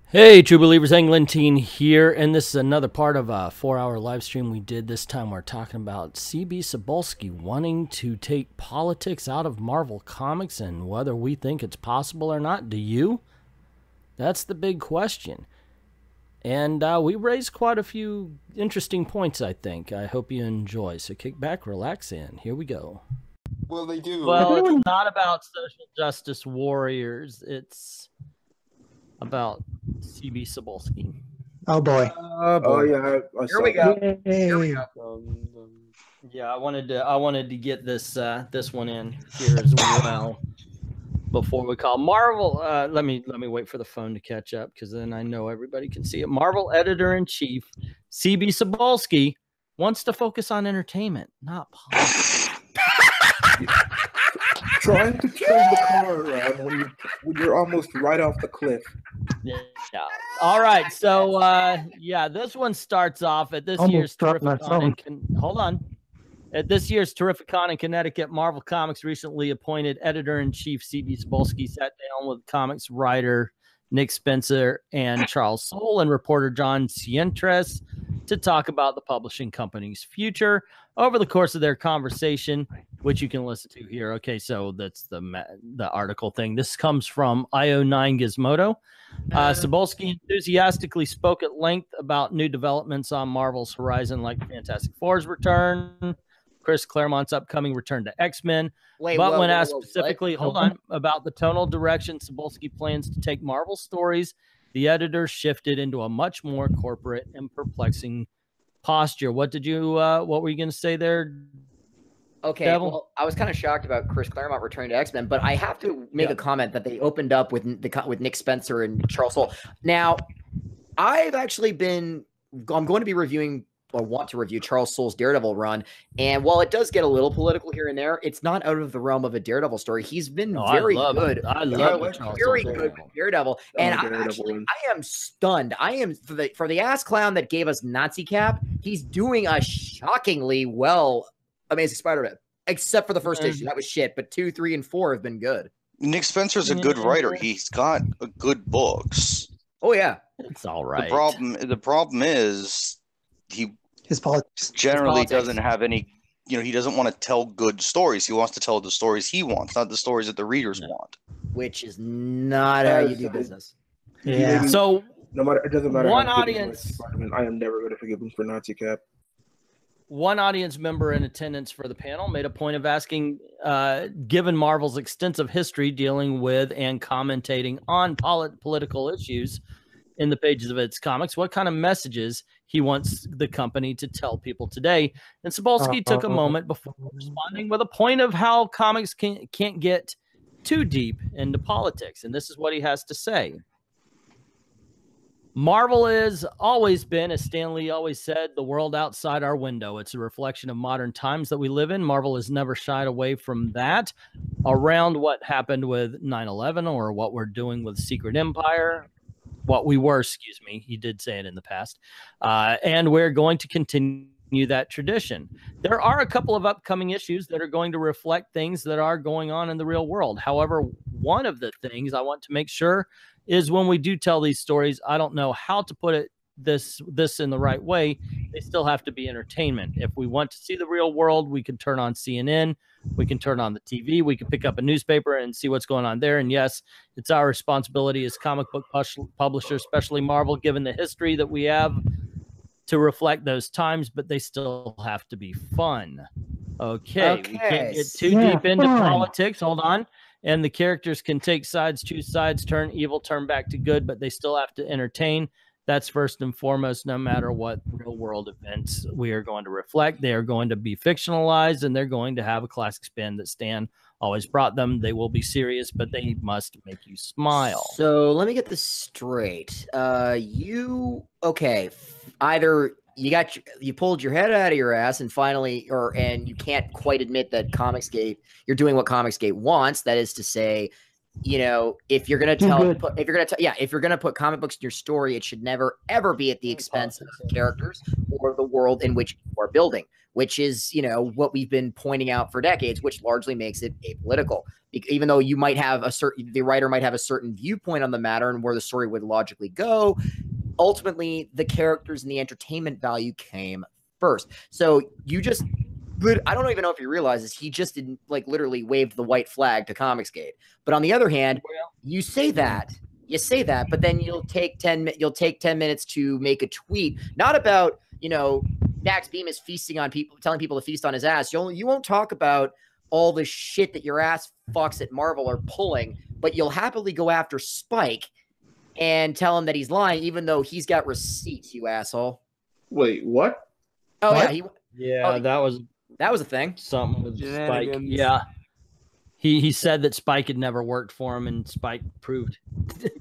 Hey, True Believers, Englentine here, and this is another part of a 4-hour live stream we did. This time we're talking about CB Cebulski wanting to take politics out of Marvel Comics and whether we think it's possible or not. Do you? That's the big question. And we raised quite a few interesting points, I think. I hope you enjoy. So kick back, relax, and here we go. Well, they do. Well, it's not about social justice warriors. It's about CB Cebulski. Oh boy. Oh yeah. Here we go. Here we Yay. go. Yeah, I wanted to get this this one in here as well before we call Marvel. Let me wait for the phone to catch up because then I know everybody can see it. Marvel editor-in-chief CB Cebulski wants to focus on entertainment, not politics. Trying to turn the car around when you're almost right off the cliff. Yeah. All right. So yeah, this one starts off at this year's Terrificon At this year's Terrificon in Connecticut, Marvel Comics recently appointed editor-in-chief CB Cebulski sat down with comics writer Nick Spencer and Charles Soule and reporter John Cientres to talk about the publishing company's future. Over the course of their conversation, which you can listen to here. Okay, so that's the article thing. This comes from IO9 Gizmodo. Cebulski enthusiastically spoke at length about new developments on Marvel's horizon, like Fantastic Four's return, Chris Claremont's upcoming return to X-Men. But when asked specifically, about the tonal direction Cebulski plans to take Marvel stories, the editor shifted into a much more corporate and perplexing posture. What did you? What were you going to say there? Okay, Devil? well, I was kind of shocked about Chris Claremont returning to X-Men, but I have to make a comment that they opened up with Nick Spencer and Charles Soule. Now, I'm going to be reviewing or want to review Charles Soule's Daredevil run, and while it does get a little political here and there, it's not out of the realm of a Daredevil story. He's been very good. I love very good with Daredevil, and I am stunned. I am for the ass clown that gave us Nazi Cap. He's doing a shockingly well. Amazing Spider-Man, except for the first issue. That was shit, but 2, 3, and 4 have been good. Nick Spencer's a good writer. He's got good books. Oh yeah, it's all right. The problem is His politics generally doesn't have any. He doesn't want to tell good stories. He wants to tell the stories he wants, not the stories that the readers want. Which is not how you do business. Yeah. So no matter, it doesn't matter. One audience. I am never going to forgive him for Nazi Cap. One audience member in attendance for the panel made a point of asking, given Marvel's extensive history dealing with and commentating on political issues in the pages of its comics, what kind of messages he wants the company to tell people today. And Cebulski took a moment before responding with a point of how comics can't get too deep into politics. And this is what he has to say. Marvel has always been, as Stan Lee always said, the world outside our window. It's a reflection of modern times that we live in. Marvel has never shied away from that. Around what happened with 9/11 or what we're doing with Secret Empire, excuse me, he did say it in the past. And we're going to continue that tradition. There are a couple of upcoming issues that are going to reflect things that are going on in the real world. However, one of the things I want to make sure is when we do tell these stories, I don't know how to put it this in the right way. They still have to be entertainment. If we want to see the real world, we can turn on CNN, we can turn on the TV, we can pick up a newspaper and see what's going on there. And yes, it's our responsibility as comic book publishers, especially Marvel, given the history that we have, to reflect those times, but they still have to be fun. Okay. We can't get too deep into politics. Hold on. And the characters can take sides, choose sides, turn evil, turn back to good, but they still have to entertain. That's first and foremost, no matter what real world events we are going to reflect. They are going to be fictionalized, and they're going to have a classic spin that Stan always brought them. They will be serious, but they must make you smile. So let me get this straight. Either you pulled your head out of your ass and finally, and you can't quite admit that Comicsgate, you're doing what Comicsgate wants. That is to say, you know, if you're gonna if you're gonna put comic books in your story, it should never ever be at the expense of characters or the world in which you are building, which is, you know, what we've been pointing out for decades, which largely makes it apolitical. Even though you might have the writer might have a certain viewpoint on the matter and where the story would logically go, ultimately the characters and the entertainment value came first. So you just, I don't even know if he realizes he just didn't, like, literally waved the white flag to Comicsgate. But on the other hand, you say that, but then you'll take 10 minutes to make a tweet, not about, you know, Max Beam is feasting on people, telling people to feast on his ass. You won't talk about all the shit that your ass fucks at Marvel are pulling, but you'll happily go after Spike and tell him that he's lying, even though he's got receipts, you asshole. Wait, what? Oh, what? yeah. That was a thing. Something with Spike. Yeah. He said that Spike had never worked for him, and Spike proved it.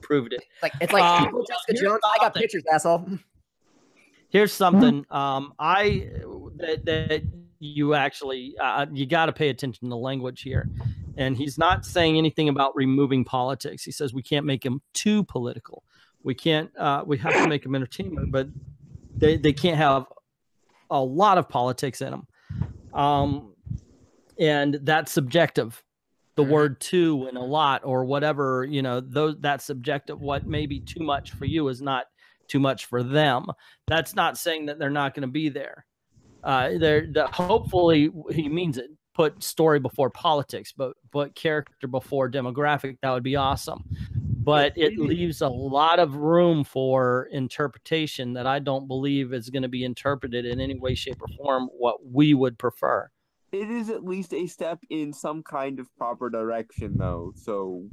It's like Jessica Jones. I got pictures, asshole. Here's something that you actually you got to pay attention to language here. And he's not saying anything about removing politics. He says we can't make him too political. We can't. We have to make him entertainment, but they can't have a lot of politics in them. And that's subjective. The word "too" and "a lot" or whatever, you know, that's subjective. What may be too much for you is not too much for them. That's not saying that they're not going to be there. Hopefully he means it. Put story before politics, but character before demographic. That would be awesome. But it leaves a lot of room for interpretation that I don't believe is going to be interpreted in any way, shape, or form what we would prefer. It is at least a step in some kind of proper direction, though. So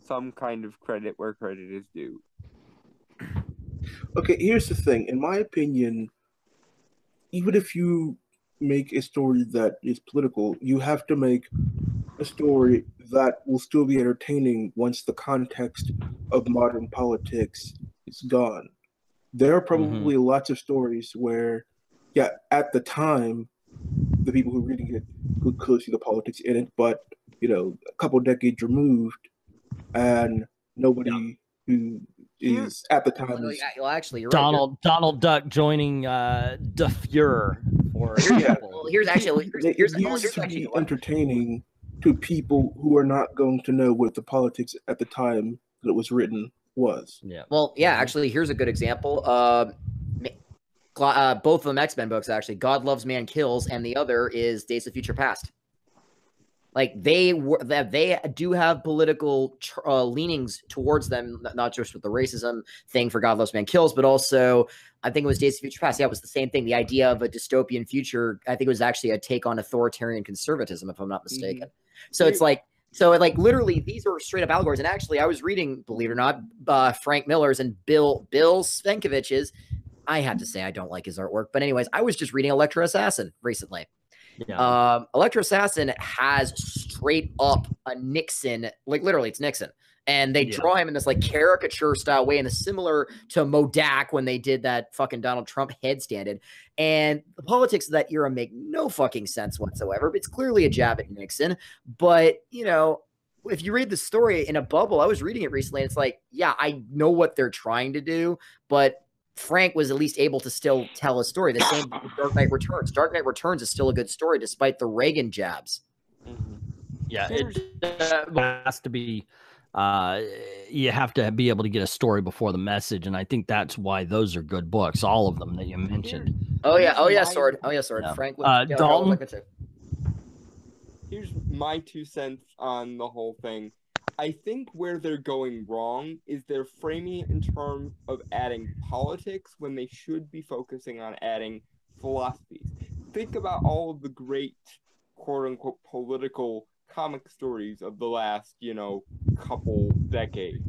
some kind of credit where credit is due. Okay, here's the thing. In my opinion, even if you make a story that is political, you have to make a story that will still be entertaining once the context of modern politics is gone. There are probably lots of stories where, yeah, at the time, the people who are reading it could clearly see the politics in it, but, you know, a couple decades removed, and nobody who is at the time is... Well, actually, you're right. Donald Duck joining Der Fuhrer. Or here's to be entertaining to people who are not going to know what the politics at the time that it was written was. Yeah. Well, yeah, actually, here's a good example. Both of them X-Men books, actually. God Loves, Man Kills, and the other is Days of Future Past. Like, they do have political leanings towards them, not just with the racism thing for God Loves, Man Kills, but also, I think it was Days of Future Past. Yeah, it was the same thing. The idea of a dystopian future, I think it was actually a take on authoritarian conservatism, if I'm not mistaken. So it's like, literally, these are straight up allegories. And actually, I was reading, believe it or not, Frank Miller's and Bill Svenkovich's. I had to say I don't like his artwork. But anyways, I was just reading Electro Assassin recently. Yeah. Electro Assassin has straight up a Nixon, like literally it's Nixon. And they draw him in this like caricature style way, and it's similar to Modak when they did that fucking Donald Trump headstanded. And the politics of that era make no fucking sense whatsoever. But it's clearly a jab at Nixon. But, you know, if you read the story in a bubble, I was reading it recently, and it's like, yeah, I know what they're trying to do, but Frank was at least able to still tell a story. The same with Dark Knight Returns. Dark Knight Returns is still a good story despite the Reagan jabs. Yeah, it has to be. You have to be able to get a story before the message, and I think that's why those are good books. All of them that you mentioned. Oh yeah, Sword. Yeah. Frank. Dalton. Here's my 2 cents on the whole thing. I think where they're going wrong is they're framing it in terms of adding politics when they should be focusing on adding philosophies. Think about all of the great, quote-unquote, political comic stories of the last, you know, couple decades.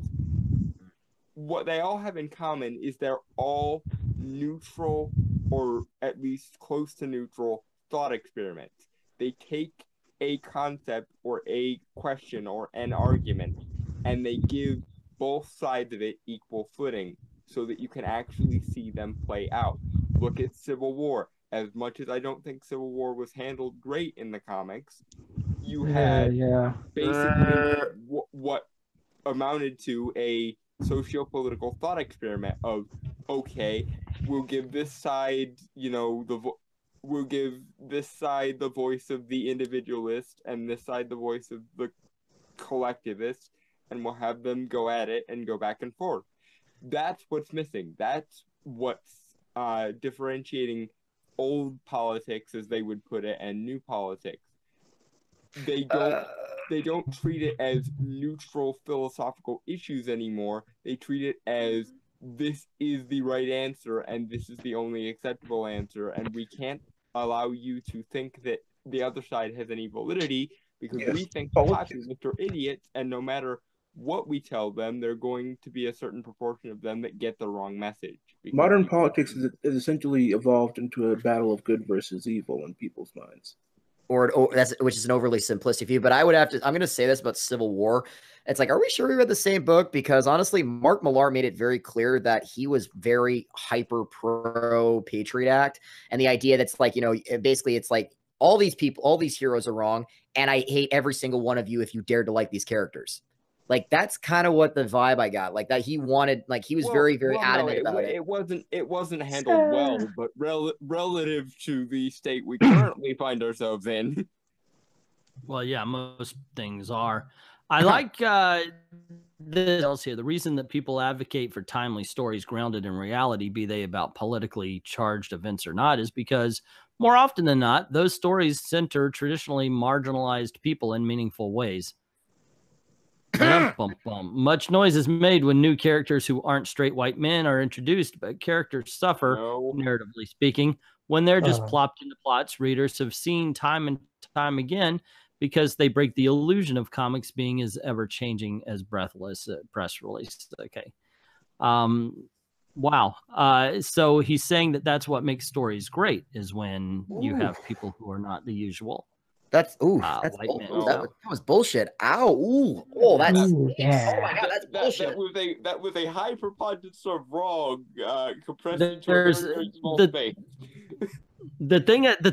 What they all have in common is they're all neutral, or at least close to neutral, thought experiments. They take a concept or a question or an argument, and they give both sides of it equal footing so that you can actually see them play out. Look at Civil War. As much as I don't think Civil War was handled great in the comics, you had basically what amounted to a socio-political thought experiment of, okay, we'll give this side, we'll give this side the voice of the individualist and this side the voice of the collectivist, and we'll have them go at it and go back and forth. That's what's missing. That's what's differentiating old politics, as they would put it, and new politics. They don't treat it as neutral philosophical issues anymore. They treat it as, this is the right answer and this is the only acceptable answer, and we can't allow you to think that the other side has any validity because we think the populace are idiots, and no matter what we tell them, there are going to be a certain proportion of them that get the wrong message. Modern politics is essentially evolved into a battle of good versus evil in people's minds. Which is an overly simplistic view, but I'm going to say this about Civil War. It's like, are we sure we read the same book? Because honestly, Mark Millar made it very clear that he was very hyper pro Patriot Act. And the idea that's like, basically it's like all these people, all these heroes are wrong. And I hate every single one of you if you dare to like these characters. Like, that's kind of what the vibe I got. Like, that he wanted, like, he was very adamant about it. It wasn't handled well, but relative to the state we currently find ourselves in. Well, yeah, most things are. I like this here. The reason that people advocate for timely stories grounded in reality, be they about politically charged events or not, is because more often than not, those stories center traditionally marginalized people in meaningful ways. Much noise is made when new characters who aren't straight white men are introduced, but characters suffer, narratively speaking, when they're just plopped into plots readers have seen time and time again, because they break the illusion of comics being as ever-changing as breathless press release. Okay. Wow. So he's saying that that's what makes stories great, is when you have people who are not the usual. That's that was bullshit. Ow! That's yeah. Oh my god, that's bullshit. That was a high preponderance of wrong compressed into There's a very small space. The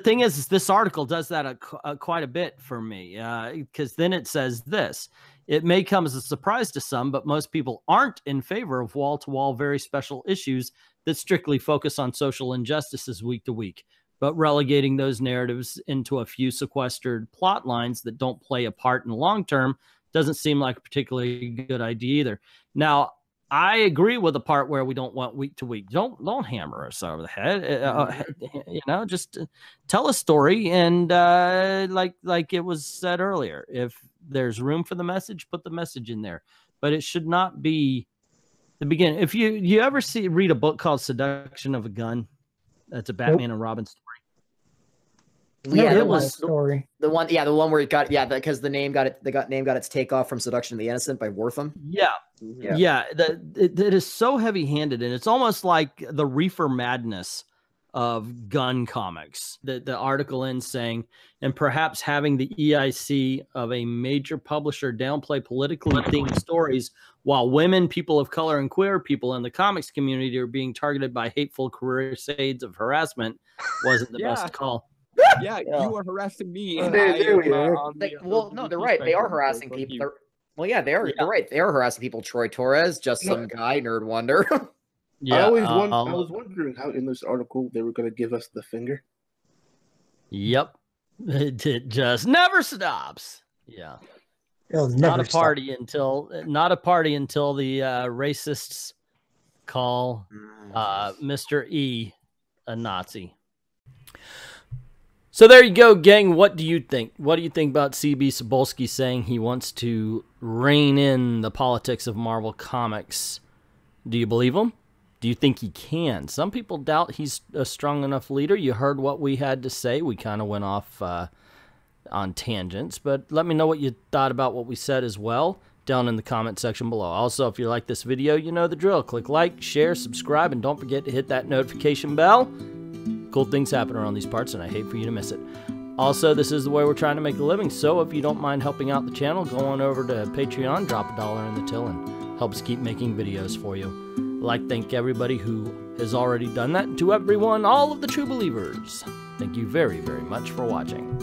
thing is this article does that quite a bit for me, because then it says this: it may come as a surprise to some, but most people aren't in favor of wall-to-wall, very special issues that strictly focus on social injustices week to week, but relegating those narratives into a few sequestered plot lines that don't play a part in the long term doesn't seem like a particularly good idea either. Now, I agree with the part where we don't want week to week. Don't hammer us over the head. Just tell a story, and like it was said earlier, if there's room for the message, put the message in there. But it should not be the beginning. If you ever read a book called Seduction of a Gun, that's a Batman and Robin story. Yeah, it was story. The one where it got because the name got its takeoff from Seduction of the Innocent by Wortham. Yeah. It is so heavy-handed, and it's almost like the reefer madness of gun comics. The article ends saying, and perhaps having the EIC of a major publisher downplay politically themed stories while women, people of color, and queer people in the comics community are being targeted by hateful crusades of harassment wasn't the best call. Yeah, you are harassing me. And they're right. They are harassing people. They are. They're right. They are harassing people. Troy Torres, just some guy, Nerd Wonder. Yeah, I was wondering how in this article they were going to give us the finger. Yep, it just never stops. Yeah, not a party until the racists call Mr. E a Nazi. So there you go, gang. What do you think? What do you think about C.B. Cebulski saying he wants to rein in the politics of Marvel Comics? Do you believe him? Do you think he can? Some people doubt he's a strong enough leader. You heard what we had to say. We kind of went off on tangents, but let me know what you thought about what we said as well down in the comment section below. Also, if you like this video, you know the drill. Click like, share, subscribe, and don't forget to hit that notification bell. Cool things happen around these parts, and I hate for you to miss it. Also, this is the way we're trying to make a living, so if you don't mind helping out the channel, go on over to Patreon, drop $1 in the till, and help us keep making videos for you. I'd like to thank everybody who has already done that, and to everyone, all of the true believers, thank you very, very much for watching.